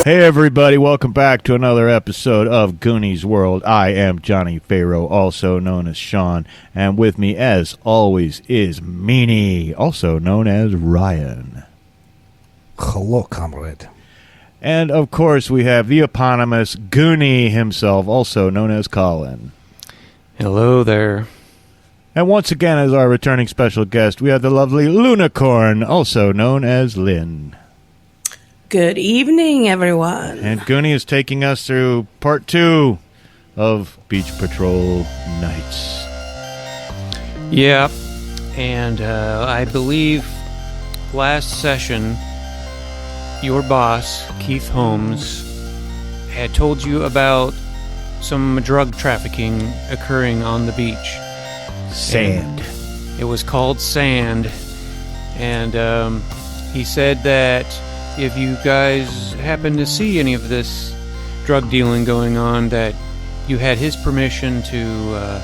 Hey everybody, welcome back to another episode of Goonies World. I am Johnny Farrow, also known as Sean, and with me as always is Meanie, also known as Ryan. Hello, comrade. And of course we have the eponymous Goonie himself, also known as Colin. Hello there. And once again as our returning special guest, we have the lovely Lunicorn, also known as Lynn. Good evening, everyone. And Goonie is taking us through part 2 of Beach Patrol Nights. Yeah, and I believe last session, your boss, Keith Holmes, had told you about some drug trafficking occurring on the beach. Sand. And it was called Sand, and he said that if you guys happen to see any of this drug dealing going on, that you had his permission to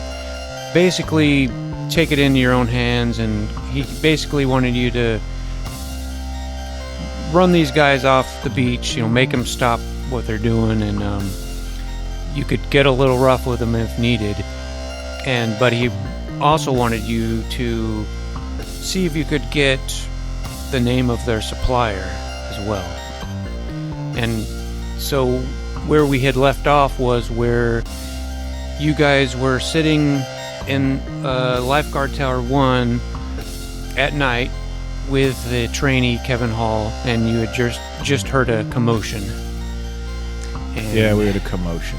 basically take it into your own hands, and he basically wanted you to run these guys off the beach, make them stop what they're doing, and you could get a little rough with them if needed. But he also wanted you to see if you could get the name of their supplier as well. And so where we had left off was where you guys were sitting in Lifeguard Tower 1 at night with the trainee Kevin Hall, and you had just heard a commotion. And yeah, we heard a commotion.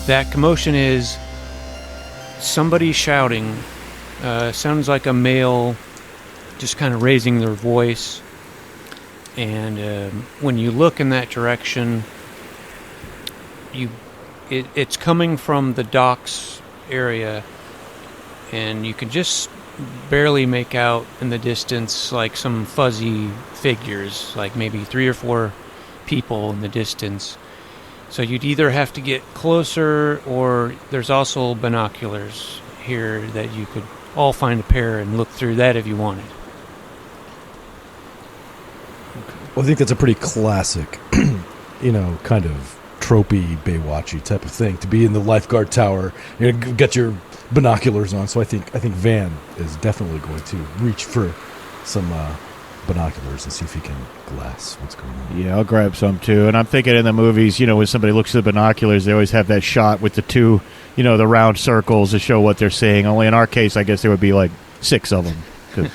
That commotion is somebody shouting. Sounds like a male just kind of raising their voice. And when you look in that direction, it's coming from the docks area, and you can just barely make out in the distance like some fuzzy figures, like maybe 3 or 4 people in the distance. So you'd either have to get closer, or there's also binoculars here that you could all find a pair and look through that if you wanted. Well, I think that's a pretty classic, kind of tropey, Baywatchy type of thing, to be in the lifeguard tower, get your binoculars on. So I think Van is definitely going to reach for some binoculars and see if he can glass what's going on. Yeah, I'll grab some too. And I'm thinking in the movies, when somebody looks at the binoculars, they always have that shot with the 2, the round circles to show what they're seeing. Only in our case, I guess there would be like 6 of them, because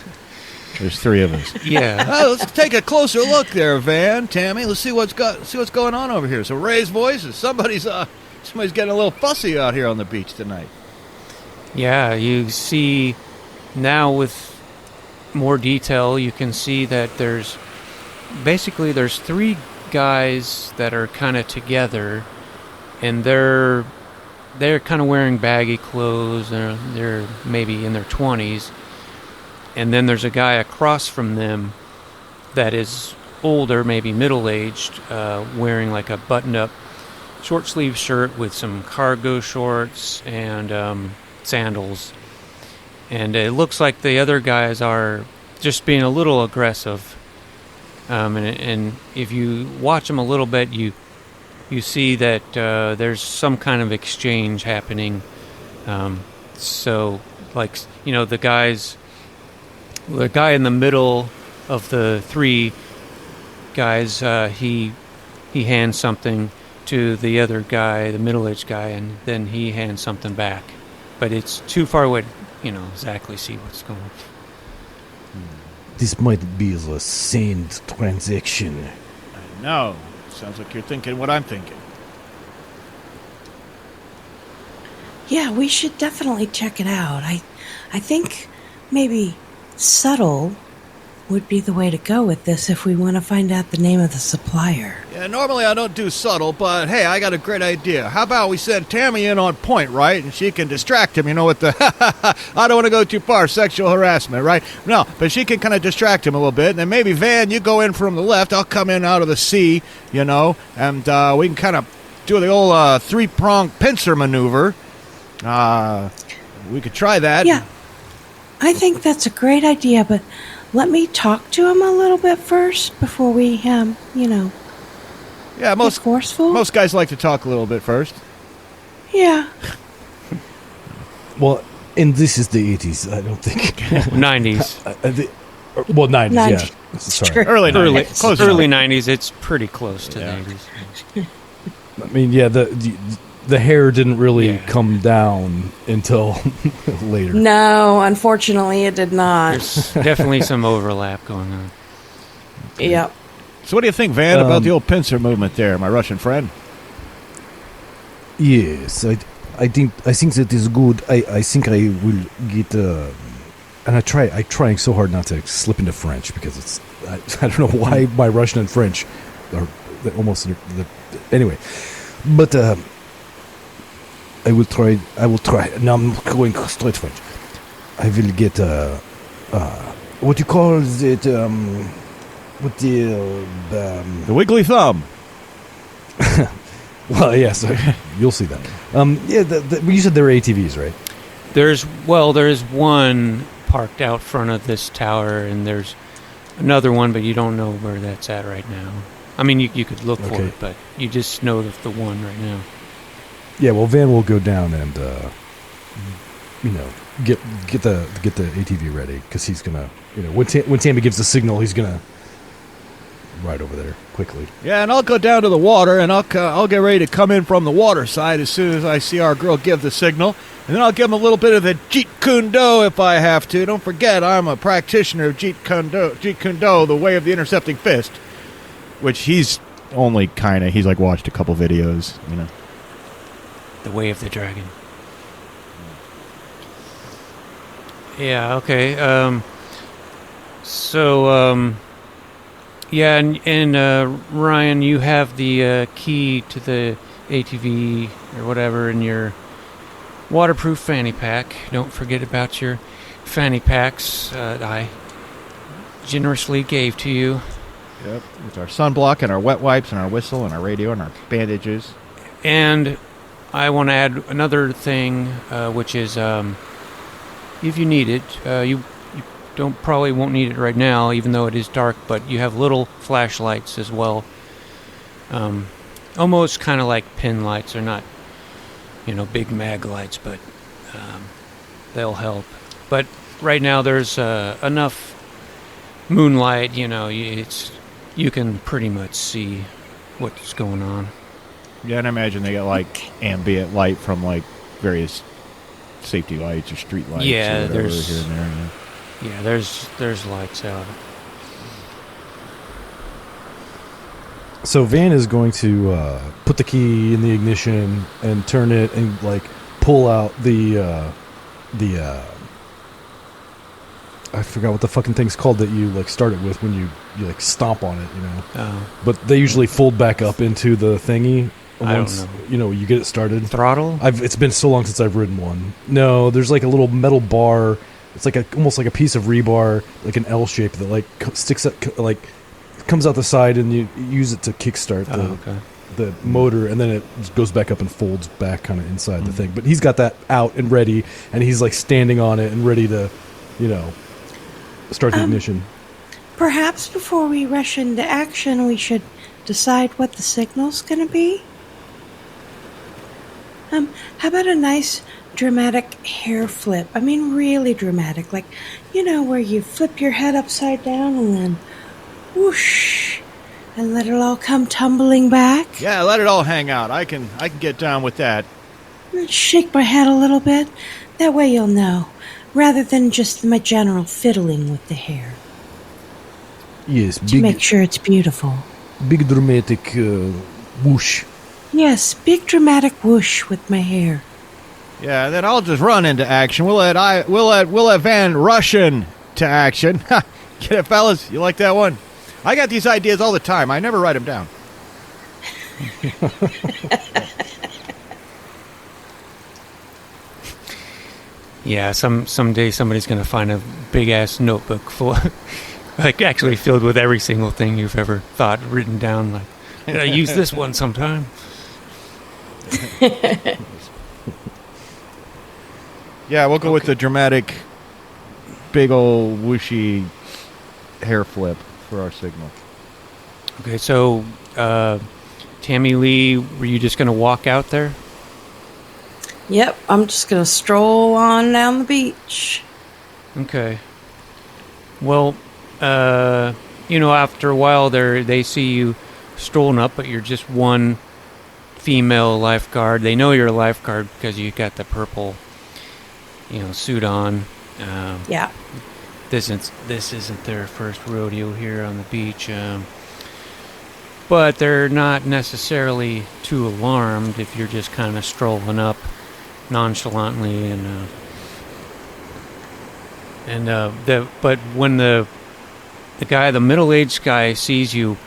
there's 3 of us. Yeah. Let's take a closer look there, Van, Tammy. Let's see what's going on over here. So raise voices. Somebody's getting a little fussy out here on the beach tonight. Yeah, you see now with more detail, you can see that there's 3 guys that are kind of together, and they're kind of wearing baggy clothes. They're maybe in their 20s. And then there's a guy across from them that is older, maybe middle-aged, wearing like a buttoned-up short-sleeve shirt with some cargo shorts and sandals. And it looks like the other guys are just being a little aggressive. And if you watch them a little bit, you see that there's some kind of exchange happening. So, like, the guy in the middle of the 3 guys, he hands something to the other guy, the middle-aged guy, and then he hands something back. But it's too far away to, exactly see what's going on. This might be the sand transaction. I know. Sounds like you're thinking what I'm thinking. Yeah, we should definitely check it out. I think maybe subtle would be the way to go with this if we want to find out the name of the supplier. Yeah, normally I don't do subtle, but hey, I got a great idea. How about we send Tammy in on point, right? And she can distract him, with the, I don't want to go too far, sexual harassment, right? No, but she can kind of distract him a little bit. And then maybe, Van, you go in from the left, I'll come in out of the sea, and we can kind of do the old 3-pronged pincer maneuver. We could try that. Yeah, I think that's a great idea, but let me talk to him a little bit first before we, Yeah, Get forceful? most guys like to talk a little bit first. Yeah. Well, and this is the 80s. I don't think 90s. 90s. Yeah. 90s. Sorry. True. Early 90s. Close enough. Early 90s. It's pretty close to Yeah. the 80s. I mean, yeah, the hair didn't really Yeah. come down until later. No, unfortunately, it did not. There's definitely some overlap going on. Yep. So what do you think, Van, about the old pincer movement there, my Russian friend? Yes, I think that is good. I think I will get and I'm trying so hard not to slip into French because it's I don't know why my Russian and French are almost anyway, but I will try. Now I'm going straight French. I will get what you call it what The wiggly thumb. well, yes, you'll see that. Yeah, you said there were ATVs, right? There's one parked out front of this tower, and there's another one, but you don't know where that's at right now. I mean, you could look for Okay. it, but you just know the one right now. Yeah, well, Van will go down and get the ATV ready because he's gonna when Tammy gives the signal, he's gonna ride over there quickly. Yeah, and I'll go down to the water, and I'll get ready to come in from the water side as soon as I see our girl give the signal. And then I'll give him a little bit of the Jeet Kune Do if I have to. Don't forget, I'm a practitioner of Jeet Kune Do, the way of the intercepting fist. Which he's only he's like watched a couple videos, The Way of the Dragon. Yeah, okay. Yeah, and Ryan, you have the key to the ATV or whatever in your waterproof fanny pack. Don't forget about your fanny packs I generously gave to you. Yep, with our sunblock and our wet wipes and our whistle and our radio and our bandages. And I want to add another thing, which is if you need it, you probably won't need it right now, even though it is dark, but you have little flashlights as well. Almost kind of like pin lights. They're not, big mag lights, but they'll help. But right now there's enough moonlight, you can pretty much see what's going on. Yeah, and I imagine they got like ambient light from like various safety lights or street lights. Yeah, or whatever there's- here and there. Yeah, there's lights out. So Van is going to put the key in the ignition and turn it and like pull out the I forgot what the fucking thing's called that you like start it with when you like stomp on it, But they usually fold back up into the thingy I don't once know. You get it started. Throttle? It's been so long since I've ridden one. No, there's like a little metal bar. It's like almost like a piece of rebar, like an L shape that like sticks up, like comes out the side, and you use it to kickstart the motor, and then it just goes back up and folds back kind of inside the thing. But he's got that out and ready, and he's like standing on it and ready to, start the ignition. Perhaps before we rush into action, we should decide what the signal's going to be. How about a nice dramatic hair flip? I mean, really dramatic. Like, where you flip your head upside down and then whoosh, and let it all come tumbling back. Yeah, let it all hang out. I can get down with that. And shake my head a little bit. That way you'll know, rather than just my general fiddling with the hair. Yes, To make sure it's beautiful. big dramatic whoosh. Yes, big dramatic whoosh with my hair. Yeah, then I'll just run into action. We'll let Van rush into action. Get it, fellas? You like that one? I got these ideas all the time. I never write them down. Yeah, someday somebody's gonna find a big ass notebook full, like actually filled with every single thing you've ever thought written down. Like, I use this one sometime. Yeah, we'll go with the dramatic, big old whooshy hair flip for our signal. Okay, so Tammy Lee, were you just going to walk out there? Yep, I'm just going to stroll on down the beach. Okay. Well, after a while, they see you strolling up, but you're just one female lifeguard. They know you're a lifeguard because you got the purple, suit on. Yeah. This isn't their first rodeo here on the beach. But they're not necessarily too alarmed if you're just kind of strolling up nonchalantly but when the middle-aged guy sees you,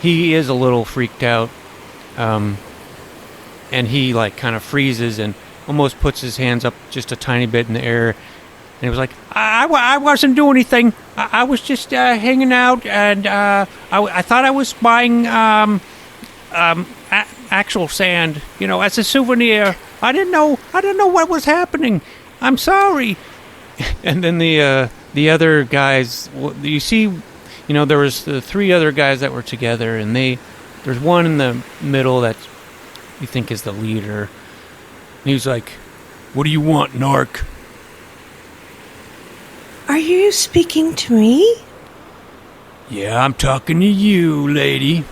he is a little freaked out, and he like kind of freezes and almost puts his hands up just a tiny bit in the air, and he was like, I wasn't doing anything. I was just hanging out, and I thought I was buying actual sand, as a souvenir. I didn't know what was happening. I'm sorry. And then the other guys, you see, there was the three other guys that were together, and there's one in the middle that you think is the leader. And he was like, "What do you want, narc?" Are you speaking to me? Yeah, I'm talking to you, lady.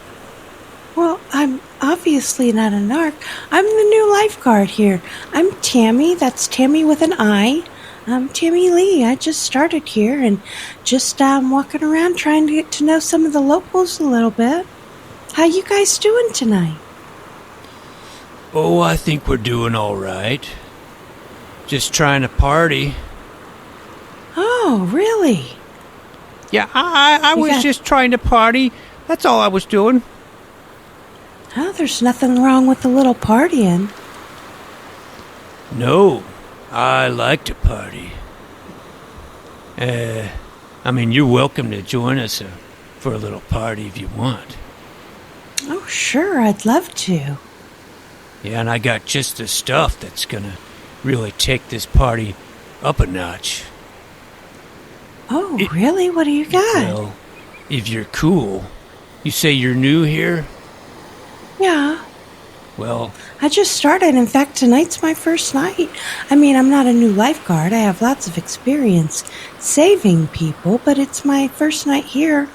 Well, I'm obviously not a narc. I'm the new lifeguard here. I'm Tammy. That's Tammy with an I. I'm Tammy Lee. I just started here and just walking around trying to get to know some of the locals a little bit. How you guys doing tonight? Oh, I think we're doing all right. Just trying to party. Oh, really? Yeah, I was just trying to party. That's all I was doing. Oh, there's nothing wrong with a little partying. No, I like to party. You're welcome to join us for a little party if you want. Oh, sure, I'd love to. Yeah, and I got just the stuff that's gonna really take this party up a notch. Oh, really? What do you got? Well, if you're cool. You say you're new here? Yeah. Well, I just started. In fact, tonight's my first night. I'm not a new lifeguard. I have lots of experience saving people, but it's my first night here.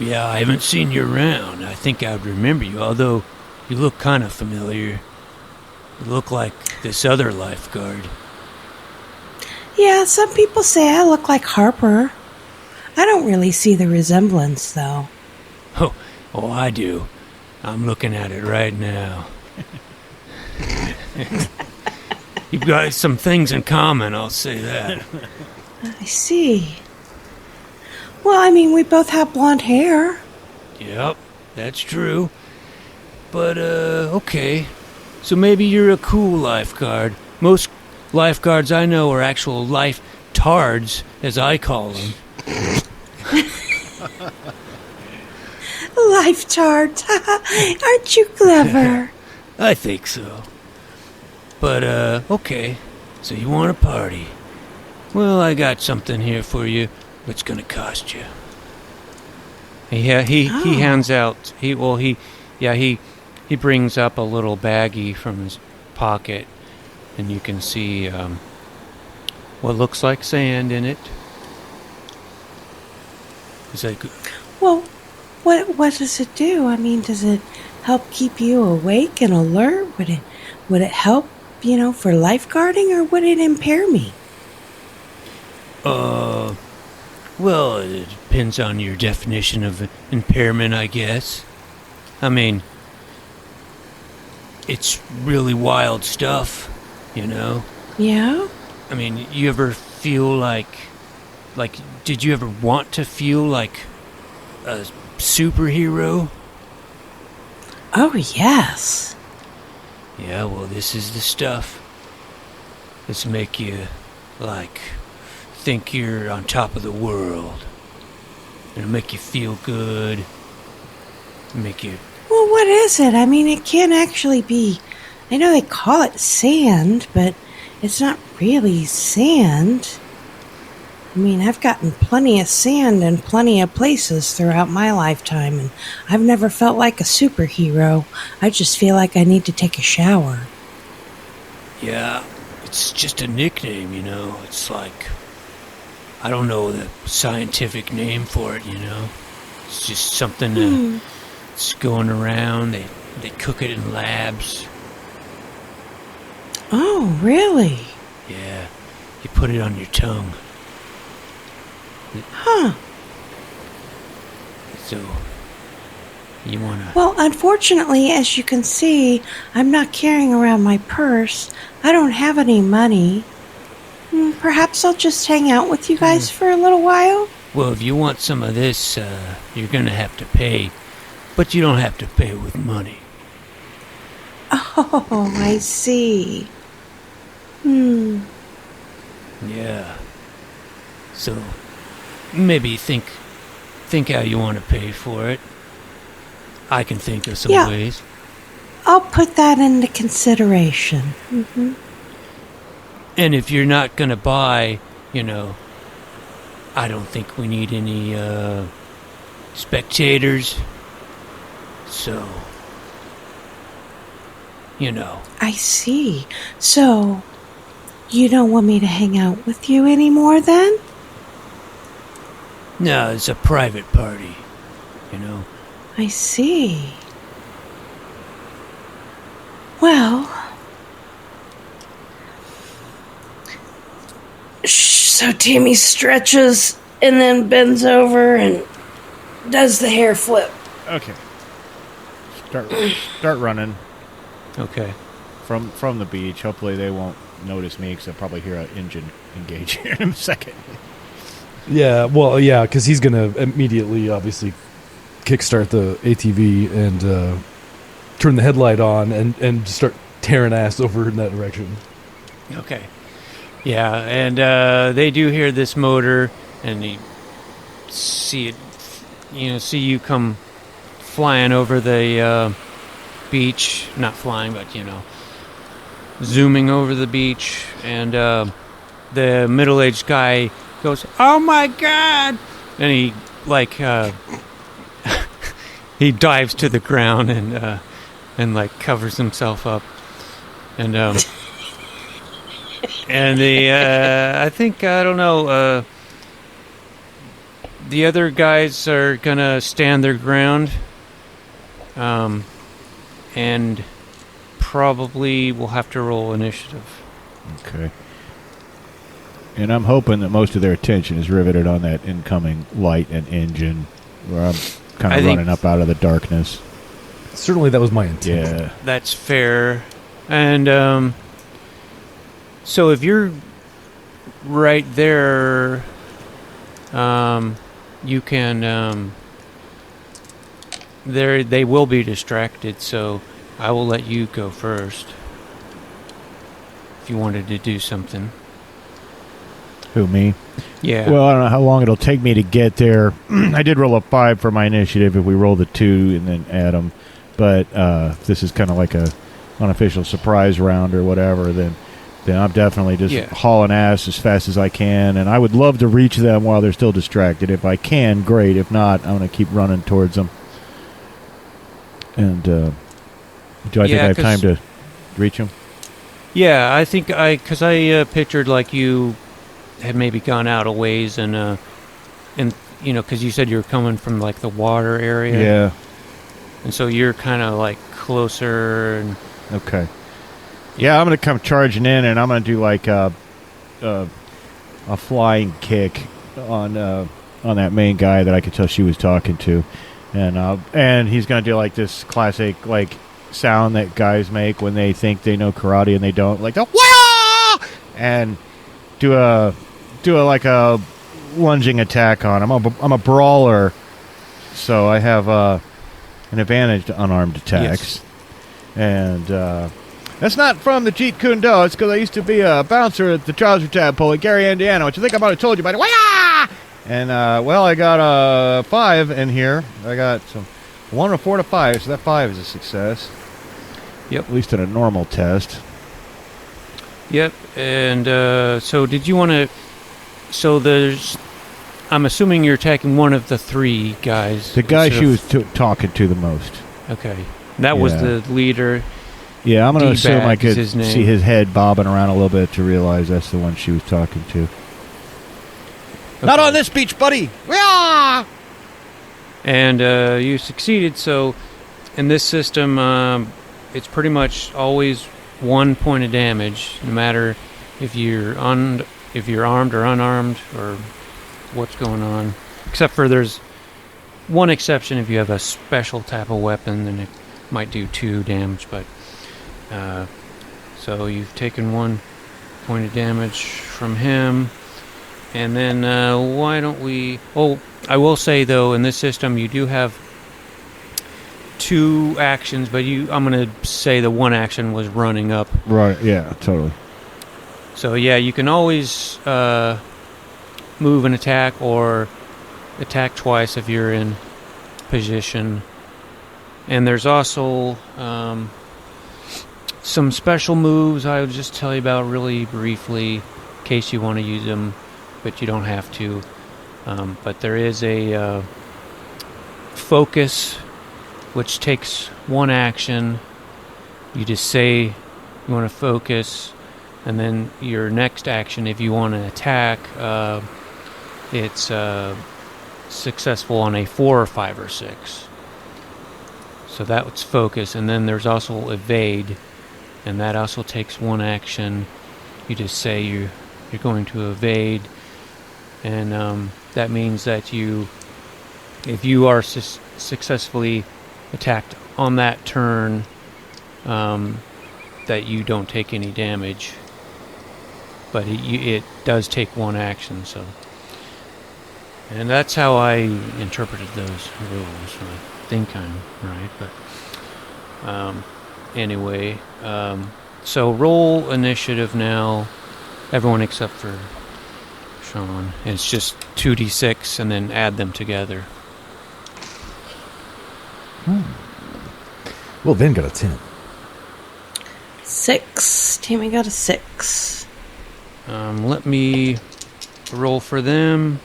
yeah, I haven't seen you around. I think I would remember you, although you look kind of familiar. You look like this other lifeguard. Yeah, some people say I look like Harper. I don't really see the resemblance, though. Oh, I do. I'm looking at it right now. You've got some things in common, I'll say that. I see. Well, we both have blonde hair. Yep, that's true. But, okay. So maybe you're a cool lifeguard. Most lifeguards I know are actual life-tards, as I call them. Lifeguard. Aren't you clever? I think so. But, okay. So you want a party? Well, I got something here for you. What's gonna cost you? Yeah, he hands out. He brings up a little baggie from his pocket, and you can see what looks like sand in it. He's like, Well, what does it do? Does it help keep you awake and alert? Would it help, for lifeguarding, or would it impair me? well, it depends on your definition of impairment, I guess. It's really wild stuff, Yeah? you ever feel like, did you ever want to feel like a superhero? Oh, yes. Yeah, well, this is the stuff. This make you, think you're on top of the world. It'll make you feel good. Make you... Well, what is it? It can't actually be... I know they call it sand, but it's not really sand. I mean, I've gotten plenty of sand in plenty of places throughout my lifetime, and I've never felt like a superhero. I just feel like I need to take a shower. Yeah, it's just a nickname, you know. It's like, I don't know the scientific name for it, you know. It's just something that's going around. They cook it in labs. Oh, really? Yeah, you put it on your tongue. Huh. So, you wanna... Well, unfortunately, as you can see, I'm not carrying around my purse. I don't have any money. Perhaps I'll just hang out with you guys for a little while? Well, if you want some of this, you're gonna have to pay. But you don't have to pay with money. Oh, I see. Yeah. So, maybe think how you want to pay for it. I can think of some ways. I'll put that into consideration. And if you're not gonna buy, you know, I don't think we need any spectators. So, you know. I see. So, you don't want me to hang out with you anymore then? No, it's a private party, you know. I see. Well... So Tammy stretches and then bends over and does the hair flip. Okay. Start running Okay. from the beach. Hopefully they won't notice me because I'll probably hear an engine engage here in a second. Yeah, well, yeah, because he's going to immediately, obviously, kickstart the ATV and turn the headlight on and start tearing ass over in that direction. Okay. Yeah, and they do hear this motor, and they see it, see you come flying over the beach. Not flying, but, zooming over the beach. And the middle-aged guy goes, "Oh, my God!" And he, he dives to the ground and covers himself up. And... And the other guys are gonna stand their ground, and probably will have to roll initiative. Okay. And I'm hoping that most of their attention is riveted on that incoming light and engine, where I'm kind of running up out of the darkness. Certainly that was my intent. Yeah. That's fair. And, so if you're right there, you can, they will be distracted, so I will let you go first. If you wanted to do something. Who, me? Yeah. Well, I don't know how long it'll take me to get there. I did roll a 5 for my initiative if we roll the 2 and then add them. But this is kind of like a unofficial surprise round or whatever, then I'm definitely just hauling ass as fast as I can. And I would love to reach them while they're still distracted. If I can, great. If not, I'm going to keep running towards them. And do I think I have time to reach them? Yeah, I think because I pictured like you had maybe gone out a ways and because you said you were coming from like the water area. Yeah. And so you're kind of like closer. And okay. Yeah, I'm going to come charging in, and I'm going to do like a flying kick on that main guy that I could tell she was talking to, and he's going to do like this classic like sound that guys make when they think they know karate and they don't, like the wah, and do a lunging attack on him. I'm a brawler, so I have an advantage to unarmed attacks, and. That's not from the Jeet Kune Do. It's because I used to be a bouncer at the Trouser Tadpole at Gary, Indiana, which I think I might have told you about. And, I got a 5 in here. I got some 1, a 4, and a 5, so that 5 is a success. Yep. At least in a normal test. Yep. And so did you want to So there's. I'm assuming you're attacking one of the three guys. The guy instead she of- was talking to the most. Okay. That was Yeah. the leader. Yeah, I'm going to assume I D-Bag is could his name. see his head bobbing around a little bit to realize that's the one she was talking to. Not Okay. on this beach, buddy! Yeah! And you succeeded. So in this system, it's pretty much always 1 point of damage, no matter if you're armed or unarmed or what's going on. Except for there's one exception if you have a special type of weapon, then it might do 2 damage. But so you've taken 1 point of damage from him. And then why don't we... Oh, I will say, though, in this system, you do have 2 actions, but I'm going to say the one action was running up. Right, yeah, totally. So, yeah, you can always move and attack or attack twice if you're in position. And there's also some special moves I'll just tell you about really briefly in case you want to use them, but you don't have to. But there is a focus, which takes 1 action. You just say you want to focus, and then your next action, if you want to attack, it's successful on a 4 or 5 or 6. So that's focus, and then there's also evade, and that also takes 1 action. You just say you're going to evade, and that means that if you are successfully attacked on that turn, that you don't take any damage. But it does take 1 action, so. And that's how I interpreted those rules. I think I'm right, but anyway. So roll initiative now. Everyone except for Sean. And it's just 2d6 and then add them together. Well, Van got a 10. 6. Tammy got a 6. Let me roll for them.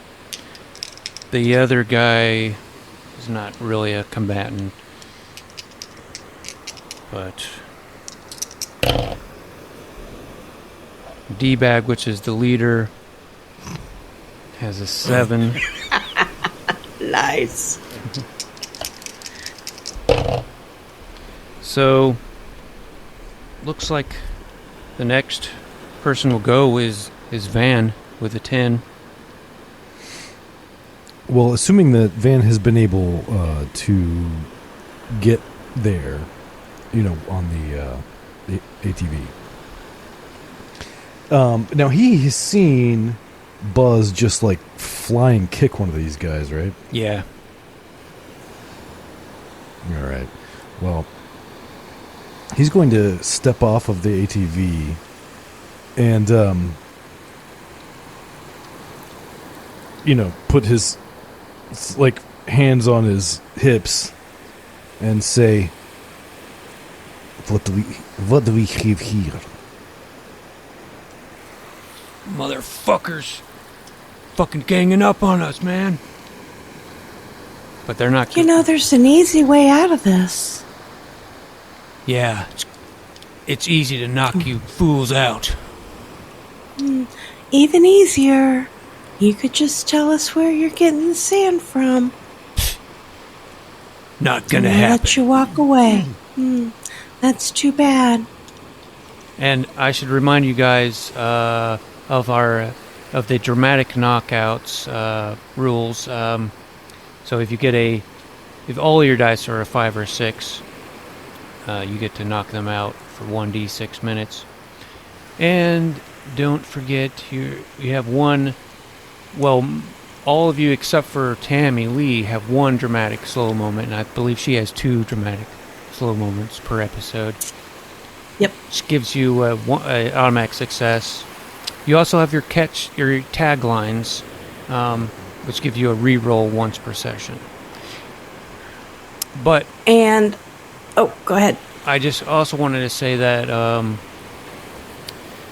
The other guy is not really a combatant, but D-Bag, which is the leader, has a 7. Nice. So, looks like the next person will go is Van with a 10. Well, assuming that Van has been able to get there, on the ATV. Now, he has seen Buzz just, flying kick one of these guys, right? Yeah. All right. Well, he's going to step off of the ATV and, put his, hands on his hips and say, what do we have here? Motherfuckers fucking ganging up on us, man. But they're not... There's an easy way out of this. Yeah, it's easy to knock you fools out. Even easier. You could just tell us where you're getting the sand from. Not gonna We'll happen. let you walk away. That's too bad. And I should remind you guys of the dramatic knockouts rules. So if all your dice are a 5 or 6, you get to knock them out for 1d6 minutes. And don't forget you have one. Well, all of you except for Tammy Lee have 1 dramatic slow moment, and I believe she has 2 dramatic slow moments per episode. Yep. Which gives you a automatic success. You also have your taglines, which give you a reroll once per session. But Oh, go ahead. I just also wanted to say that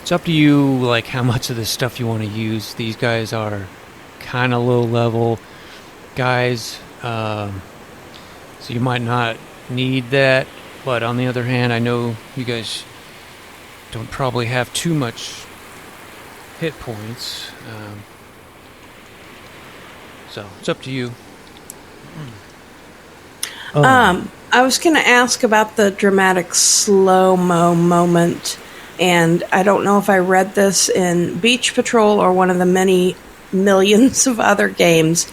It's up to you, like, how much of this stuff you want to use. These guys are kind of low-level guys, so you might not need that. But on the other hand, I know you guys don't probably have too much hit points. So it's up to you. I was going to ask about the dramatic slow-mo moment, and I don't know if I read this in Beach Patrol or one of the many millions of other games,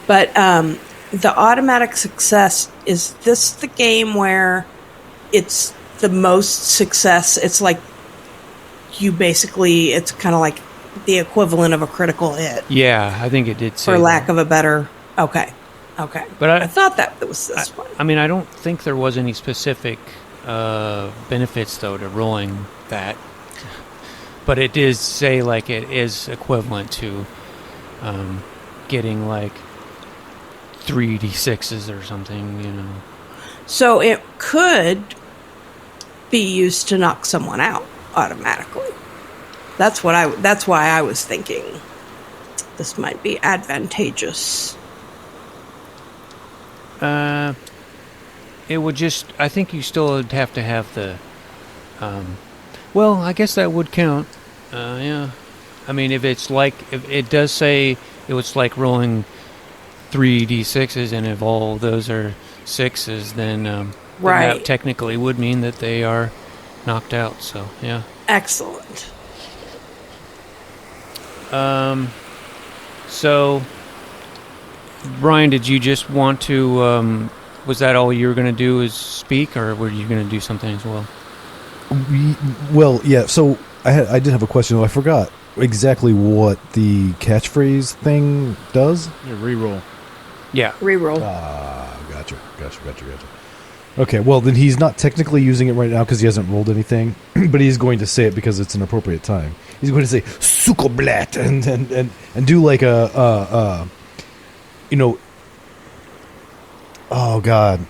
but the automatic success, is this the game where it's the most success? It's like it's kind of like the equivalent of a critical hit. Yeah, I think it did say For lack that. of a better... Okay. But I thought that was this one. I mean, I don't think there was any specific benefits, though, to rolling that. But it did say, like, it is equivalent to getting, like, 3d6s or something, you know. So it could be used to knock someone out automatically. That's why I was thinking this might be advantageous. It would just... I think you still would have to have the... well, I guess that would count. Yeah. I mean, if it does say it was like rolling 3d6s, and if all those are 6s, then Right. that technically would mean that they are knocked out, so, yeah. Excellent. So, Brian, did you just want to, was that all you were going to do is speak, or were you going to do something as well? Well, yeah. So I did have a question, though. I forgot exactly what the catchphrase thing does. Yeah, reroll. Yeah. Reroll. Gotcha. Okay, well, then he's not technically using it right now because he hasn't rolled anything, but he's going to say it because it's an appropriate time. He's going to say "Sukoblat" and do like a you know, oh god,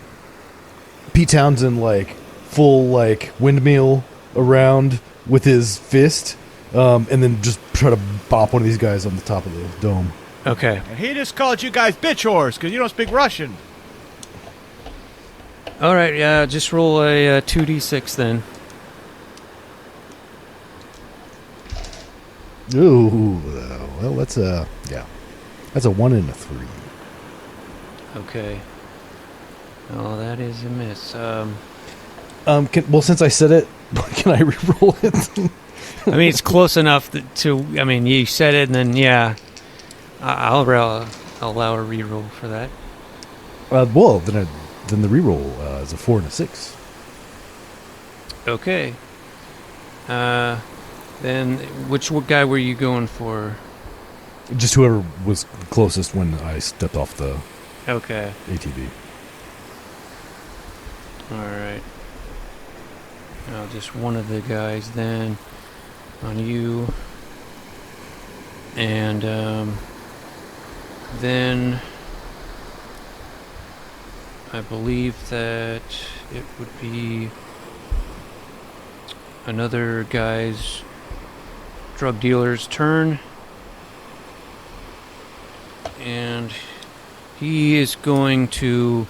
Pete Townsend, like full like windmill around with his fist, and then just try to bop one of these guys on the top of the dome. Okay. And he just called you guys bitch whores because you don't speak Russian. All right, just roll a 2d6 then. Ooh, well, that's a 1 and a 3. Okay. Oh, that is a miss. Well, since I said it, can I re-roll it? I mean, it's close enough to. I mean, you said it, and then yeah, I'll allow a reroll for that. Well, then the re-roll is a 4 and a 6. Okay. Then which guy were you going for? Just whoever was closest when I stepped off the Okay. ATV. All right. Just one of the guys then on you, and then I believe that it would be another guy's drug dealer's turn, and he is going to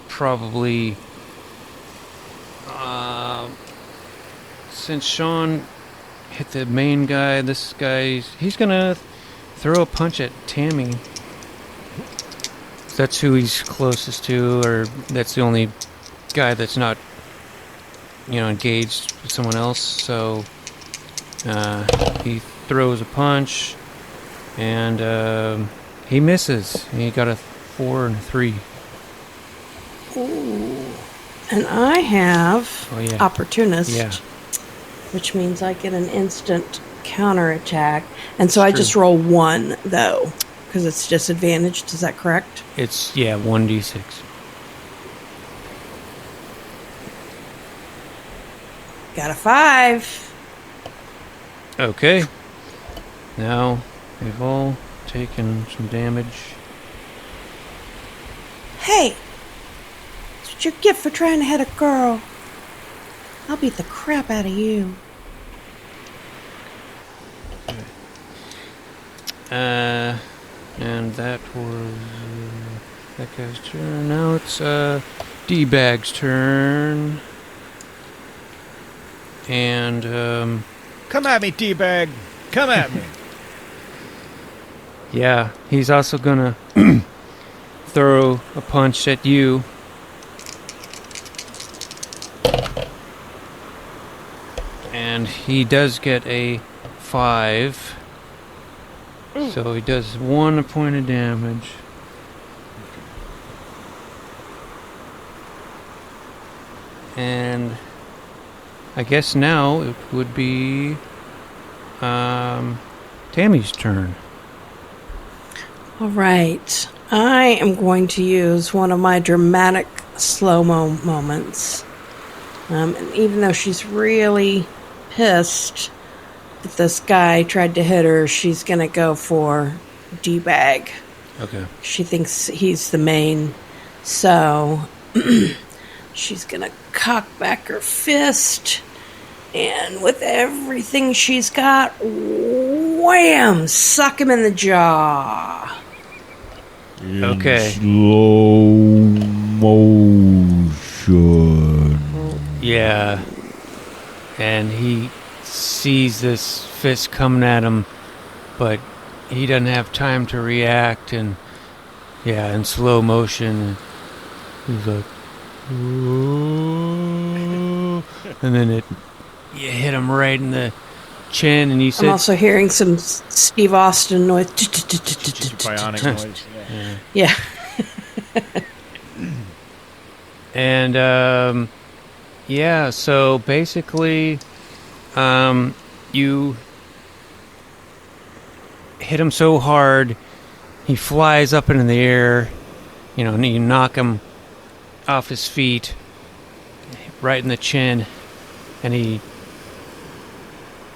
probably, since Sean hit the main guy, he's gonna throw a punch at Tammy. That's who he's closest to, or that's the only guy that's not, engaged with someone else. So he throws a punch, and he misses. He got a 4 and a 3. Ooh. And I have Opportunist, Yeah. which means I get an instant counterattack. And so I True. just roll 1, though, because it's disadvantaged. Is that correct? It's 1d6. Got a 5. Okay. Now we've all taken some damage. Hey! That's what you get for trying to hit a girl. I'll beat the crap out of you. And that was that guy's turn. Now it's D-Bag's turn. And Come at me, D-bag. Come at me. yeah, he's also gonna throw a punch at you. And he does get a 5. So he does 1 point of damage. And I guess now it would be Tammy's turn. All right. I am going to use one of my dramatic slow-mo moments. And even though she's really pissed that this guy tried to hit her, she's going to go for D-Bag. Okay. She thinks he's the main. So she's going to cock back her fist. And with everything she's got, wham! Suck him in the jaw. Okay. Slow motion. Yeah. And he sees this fist coming at him, but he doesn't have time to react, and yeah, in slow motion, he's like, "Ooh," and then you hit him right in the chin, and you said, I'm also hearing some Steve Austin noise. Bionic noise. Yeah. and yeah, so basically, you hit him so hard, he flies up into the air, and you knock him off his feet, right in the chin, and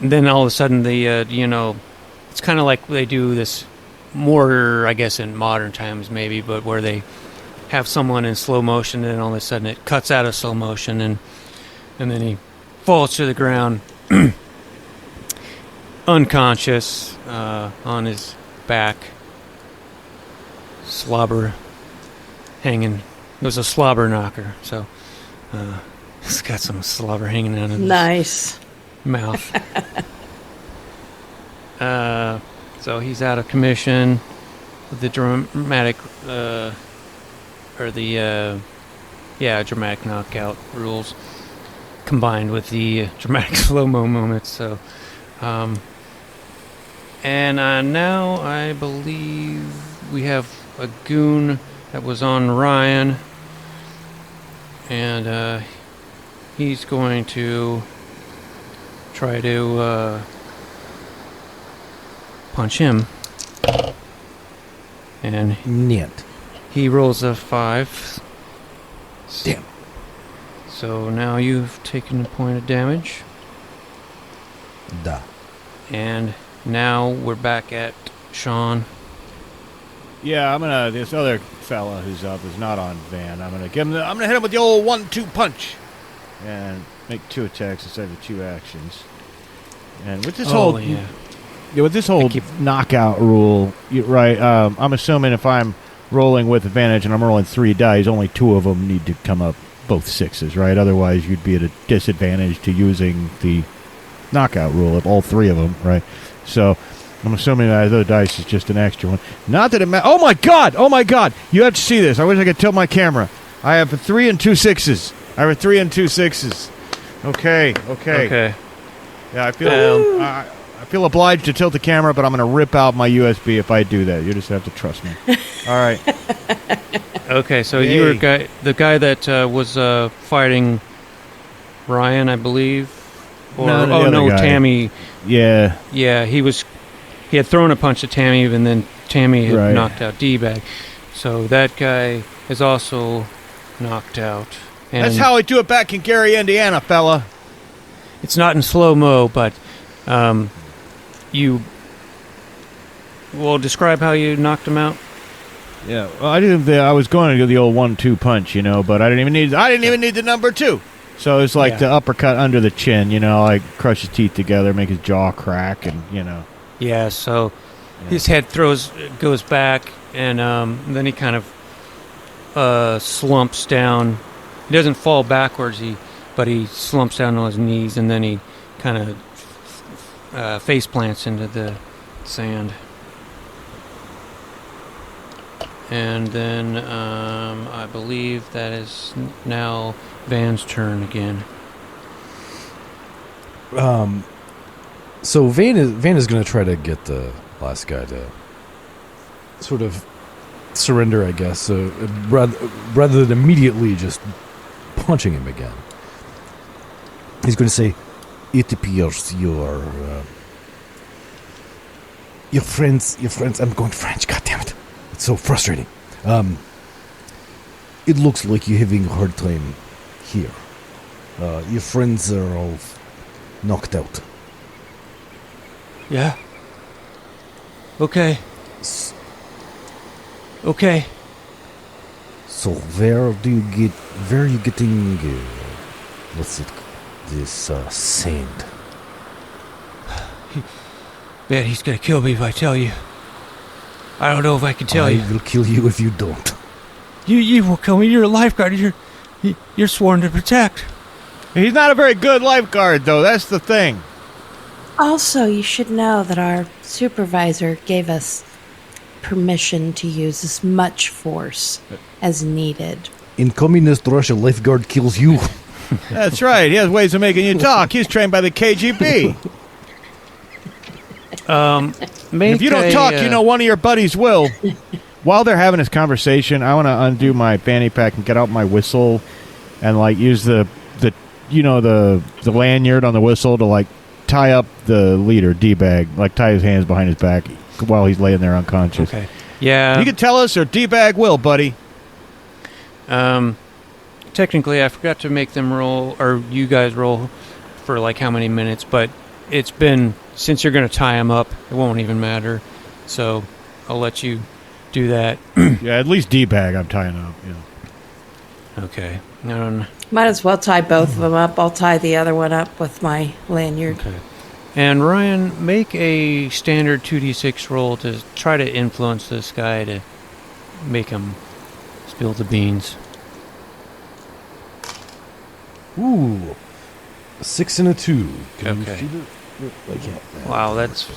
then all of a sudden it's kind of like they do this more, I guess, in modern times maybe, but where they have someone in slow motion, and all of a sudden it cuts out of slow motion, and then he falls to the ground, unconscious, on his back, slobber hanging. It was a slobber knocker, so he's got some slobber hanging out of his Nice. mouth. So he's out of commission with the dramatic, dramatic knockout rules combined with the dramatic slow-mo moments. So, and now I believe we have a goon that was on Ryan, and he's going to try to punch him, and Niet. he rolls a 5. Damn. So now you've taken a point of damage, Da. and now we're back at Sean. Yeah, this other fella who's up is not on Van. I'm gonna hit him with the old 1-2 punch, and make 2 attacks instead of 2 actions. And with this whole knockout rule, right? I'm assuming if I'm rolling with advantage and I'm rolling 3 dice, only 2 of them need to come up both 6s, right? Otherwise, you'd be at a disadvantage to using the knockout rule of all 3 of them, right? So I'm assuming that other dice is just an extra one. Not that it matters. Oh my god! You have to see this. I wish I could tilt my camera. I have a 3 and 2 6s. Okay. Yeah, I feel obliged to tilt the camera, but I'm going to rip out my USB if I do that. You just have to trust me. All right. Okay, so Yay. you were the guy that was fighting Ryan, I believe. Or No, the other guy. Tammy. Yeah. Yeah, he had thrown a punch at Tammy, and then Tammy had Right. knocked out D-Bag. So that guy is also knocked out. And That's how I do it back in Gary, Indiana, fella. it's not in slow-mo, but you... Well, describe how you knocked him out. Yeah. Well, I was going to do the old 1-2 punch, but I didn't even need the number 2. So it's like the uppercut under the chin, like crush his teeth together, make his jaw crack, and Yeah, so his head goes back, and then he kind of slumps down. He doesn't fall backwards, but he slumps down on his knees, and then he kind of face plants into the sand. And then I believe that is now Van's turn again. So Van is going to try to get the last guy to sort of surrender, I guess. So rather than immediately just punching him again, he's going to say, "It appears your friends. I'm going French. God damn it! It's so frustrating. It looks like you're having a hard time here. Your friends are all knocked out." Yeah. Okay. Okay. So where are you getting what's it, this sand? Man, he's gonna kill me if I tell you. I don't know if I can tell you. I will kill you if you don't. You will kill me. You're a lifeguard. You're sworn to protect. He's not a very good lifeguard, though. That's the thing. Also, you should know that our supervisor gave us permission to use as much force as needed. In communist Russia, lifeguard kills you. That's right. He has ways of making you talk. He's trained by the KGB. If you don't talk, you know one of your buddies will. While they're having this conversation, I want to undo my fanny pack and get out my whistle and like use the lanyard on the whistle to like tie up the leader, D-bag, like tie his hands behind his back while he's laying there unconscious. Okay. Yeah. You can tell us or D-bag will, buddy. Technically, I forgot to make them roll, or you guys roll for like how many minutes, but it's been, since you're going to tie him up, it won't even matter. So I'll let you do that. Yeah, at least D-bag I'm tying up. Yeah. Okay. Might as well tie both of them up. I'll tie the other one up with my lanyard. Okay. And Ryan, make a standard 2d6 roll to try to influence this guy to make him spill the beans. Ooh, a 6 and a 2. Can Okay. you shoot it? I can't. Wow, that's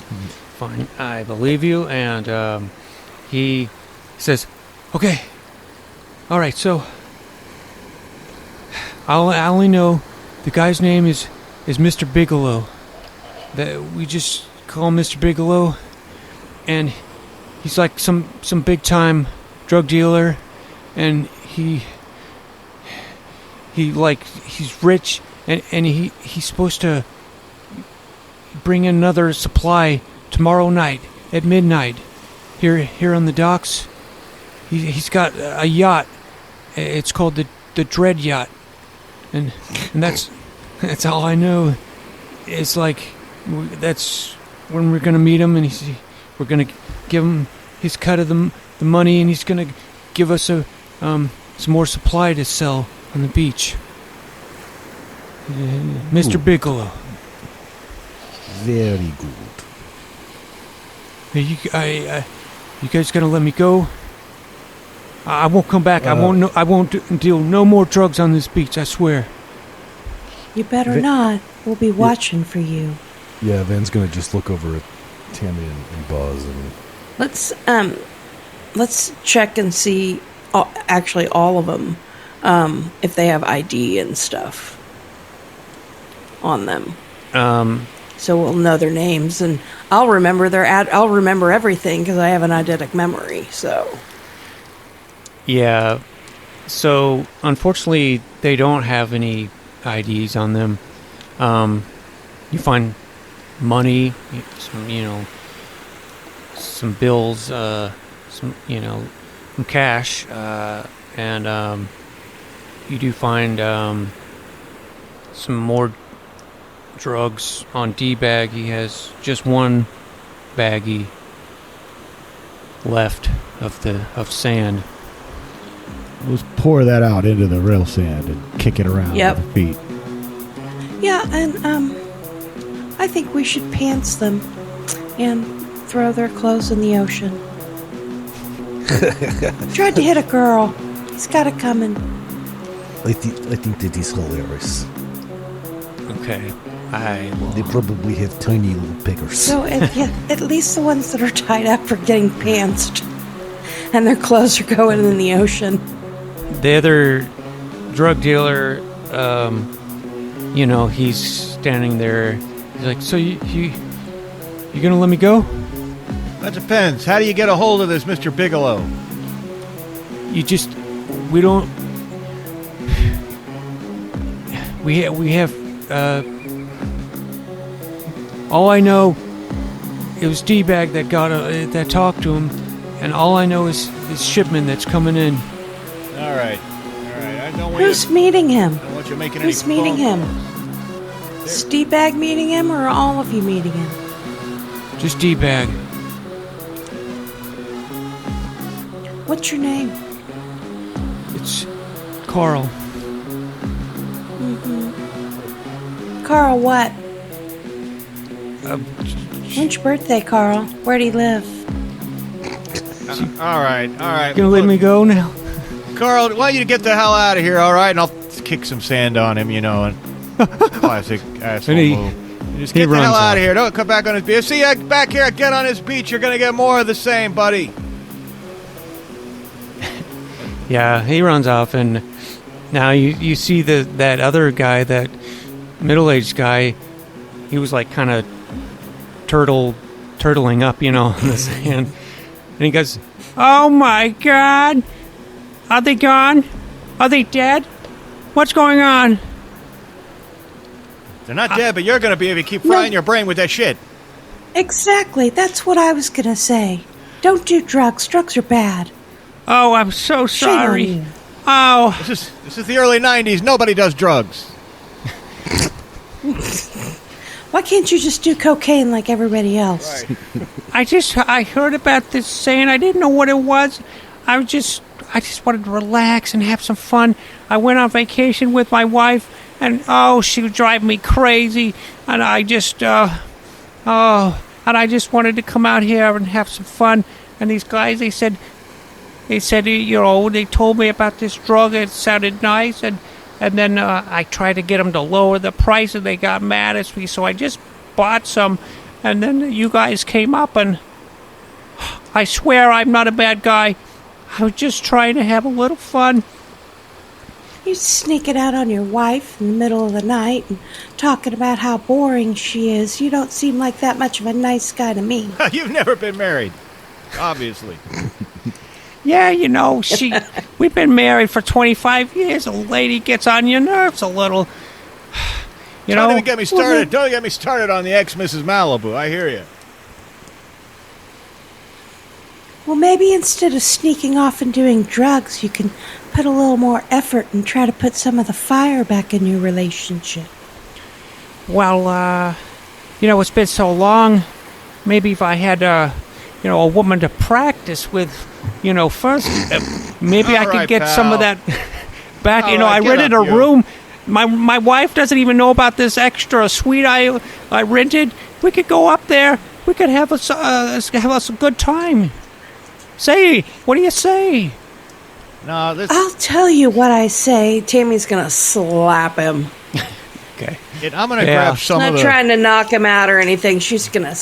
fine. I believe you. And he says, "Okay, all right. So I only know the guy's name is Mr. Bigelow. That we just call him Mr. Bigelow, and he's like some big time drug dealer, and he's rich, and he's supposed to bring in another supply tomorrow night at midnight here on the docks. He's got a yacht. It's called the Dread Yacht, and that's all I know. It's like that's when we're gonna meet him, and we're gonna give him his cut of the money, and he's gonna give us some more supply to sell on the beach. Mr. Bigelow." Very good. You guys gonna let me go? I won't come back. I won't deal no more drugs on this beach. I swear. You better not. We'll be watching for you. Yeah, Van's gonna just look over at Tammy and Buzz and Let's check and see. Actually, all of them, if they have ID and stuff on them. So we'll know their names, and I'll remember I'll remember everything because I have an eidetic memory. So. Yeah. So unfortunately, they don't have any IDs on them. You find money, some bills, some cash, and you do find some more drugs on D-bag. He has just one baggie left of sand. Let's pour that out into the real sand and kick it around Yep. with the feet. Yeah, and I think we should pants them. and throw their clothes in the ocean. Tried to hit a girl. He's got it coming. I think that is hilarious. Okay. I will. They probably have tiny little pickers. So at least the ones that are tied up are getting pantsed, and their clothes are going in the ocean. The other drug dealer, he's standing there. He's like, so you gonna let me go? That depends. How do you get a hold of this Mr. Bigelow? We have, all I know, it was D-Bag that talked to him, and all I know is this shipment that's coming in. All right. I don't want Who's meeting him? I don't want you making Who's any meeting phone him? calls. Steve-Bag meeting him, or all of you meeting him? Just D-Bag. What's your name? It's Carl. Carl what? Uh, When's your birthday, Carl? Where'd he live? All right. Gonna let me go now? Carl, why don't you get the hell out of here, all right? And I'll kick some sand on him, and classic asshole And he- move. Just he get the hell runs out off. of here. Don't come back on his beach. See you back here again on his beach. You're going to get more of the same, buddy. Yeah, he runs off, and now you see that other guy, that middle-aged guy. He was like kind of turtling up, in the sand, and he goes, "Oh my God, are they gone? Are they dead? What's going on?" They're not dead, but you're going to be if you keep frying your brain with that shit. Exactly. That's what I was gonna say. Don't do drugs. Drugs are bad. Oh, I'm so Shame on sorry. you. Oh, This is the early 90s. Nobody does drugs. Why can't you just do cocaine like everybody else? Right. I heard about this saying. I didn't know what it was. I just wanted to relax and have some fun. I went on vacation with my wife, and she would drive me crazy. And I just wanted to come out here and have some fun. And these guys, they said, they told me about this drug. It sounded nice, and then I tried to get them to lower the price, and they got mad at me. So I just bought some, and then you guys came up, and I swear I'm not a bad guy. I was just trying to have a little fun. You sneaking out on your wife in the middle of the night and talking about how boring she is. You don't seem like that much of a nice guy to me. You've never been married, obviously. Yeah, we've been married for 25 years. A lady gets on your nerves a little. Don't even get me started. Don't get me started on the ex-Mrs. Malibu. I hear you. Well, maybe instead of sneaking off and doing drugs, you can put a little more effort and try to put some of the fire back in your relationship. Well, it's been so long. Maybe if I had a woman to practice with, first, maybe I All could right, get some of pal. that back. All right, I get rented up, a you. room. My wife doesn't even know about this extra suite I rented. We could go up there. We could have us a good time. Say, what do you say? No, this. I'll tell you what I say. Tammy's gonna slap him. Okay. I'm gonna Yeah. grab some Not of the. trying to knock him out or anything. She's gonna.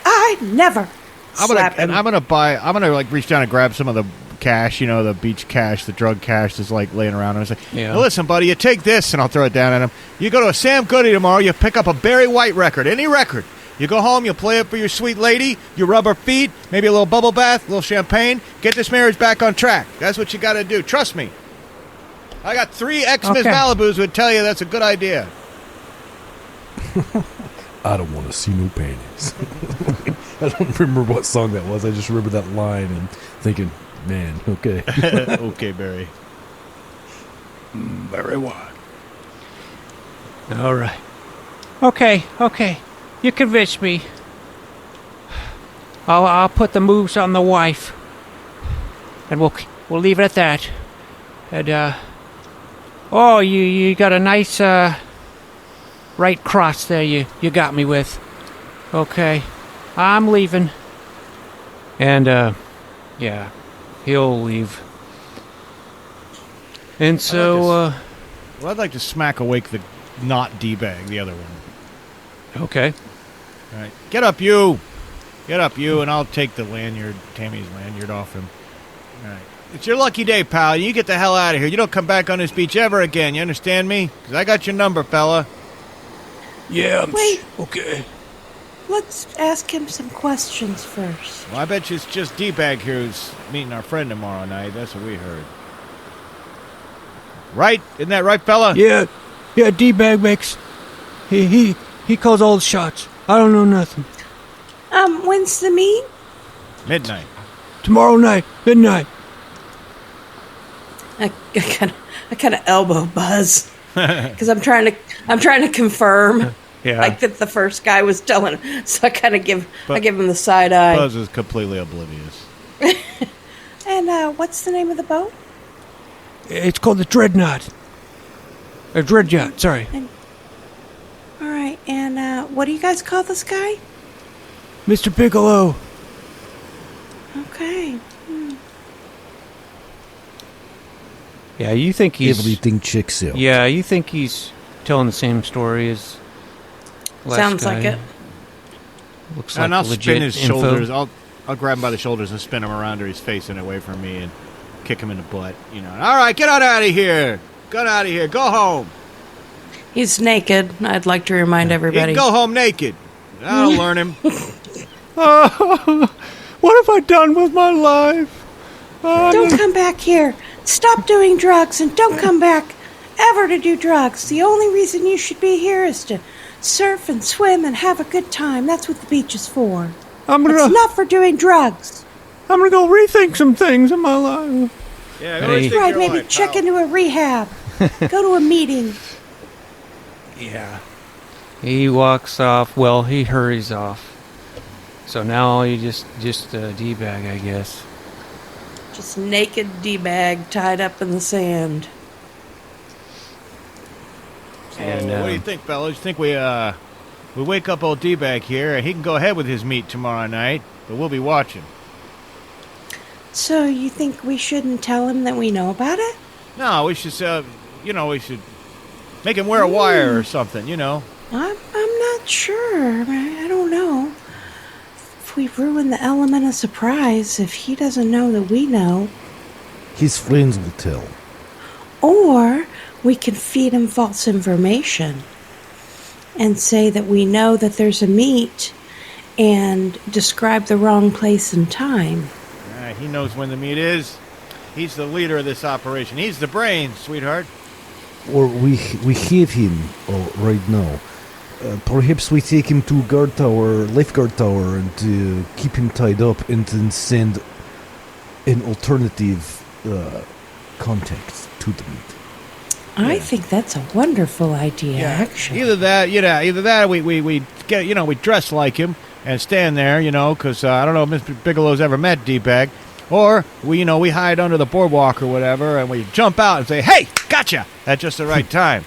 I never slap him. I'm gonna like reach down and grab some of the cash, the beach cash, the drug cash that's like laying around. And I was like, Yeah. "Now listen, buddy, you take this," and I'll throw it down at him. You go to a Sam Goody tomorrow. You pick up a Barry White record, any record. You go home, you play it for your sweet lady, you rub her feet, maybe a little bubble bath, a little champagne. Get this marriage back on track. That's what you got to do. Trust me. I got 3 ex-Miss Okay. Malibus who would tell you that's a good idea. I don't want to see no panties. I don't remember what song that was. I just remember that line and thinking, man, okay. Okay, Barry. Very wide. All right. Okay. You convinced me. I'll put the moves on the wife, and we'll leave it at that. And you got a nice right cross there. You got me with. Okay, I'm leaving. And, yeah, he'll leave. And so, Well, I'd like to smack awake the not D-bag, the other one. okay. All right. Get up, you! Get up, you, and I'll take the lanyard, Tammy's lanyard off him. All right. It's your lucky day, pal. You get the hell out of here. You don't come back on this beach ever again. You understand me? Because I got your number, fella. Yeah, Wait. okay. Let's ask him some questions first. Well, I bet you it's just D-bag here who's meeting our friend tomorrow night. That's what we heard. Right? Isn't that right, fella? Yeah, D-bag makes... He calls all the shots. I don't know nothing. When's the meet? Midnight. Tomorrow night, midnight. I kind of elbow Buzz because I'm trying to confirm. Yeah. Like that the first guy was telling him. So I kind of give him the side eye. Buzz is completely oblivious. And what's the name of the boat? It's called the Dreadnought. Or Dread Yacht, sorry. All right, and what do you guys call this guy? Mr. Bigelow. Okay. Yeah, you think he's... Everything checks out. Yeah, you think he's telling the same story as last Sounds guy. like it. Looks like And I'll legit spin his info. shoulders. I'll grab him by the shoulders and spin him around, or he's facing away from me, and kick him in the butt. You know. All right, get on out of here. Get out of here. Go home. He's naked. I'd like to remind He everybody. can go home naked. That'll learn him. What have I done with my life? Don't come back here. Stop doing drugs and don't come back ever to do drugs. The only reason you should be here is to surf and swim and have a good time. That's what the beach is for. It's not for doing drugs. I'm gonna go rethink some things in my life. Yeah, Hey. go rethink Right, your maybe life, check pal. into a rehab. Go to a meeting. Yeah. He walks off. Well, he hurries off. So now you just D-bag, I guess. Just naked D-bag tied up in the sand. And What do you think, fellas? You think we wake up old D-bag here, and he can go ahead with his meet tomorrow night, but we'll be watching. So you think we shouldn't tell him that we know about it? No, we should, we should make him wear a wire or something, you know. I'm not sure. I don't know. If we ruin the element of surprise, if he doesn't know that we know, His friends will tell. or we can feed him false information and say that we know that there's a meet and describe the wrong place and time. He knows when the meet is. He's the leader of this operation. He's the brains, sweetheart. Or we have him right now. Perhaps we take him to lifeguard tower, and keep him tied up, and then send an alternative contact to the meet. I think that's a wonderful idea, actually. Either that, we get, we dress like him and stand there, because I don't know if Mr. Bigelow's ever met D-Bag, or we hide under the boardwalk or whatever, and we jump out and say, "Hey, gotcha!" at just the right time,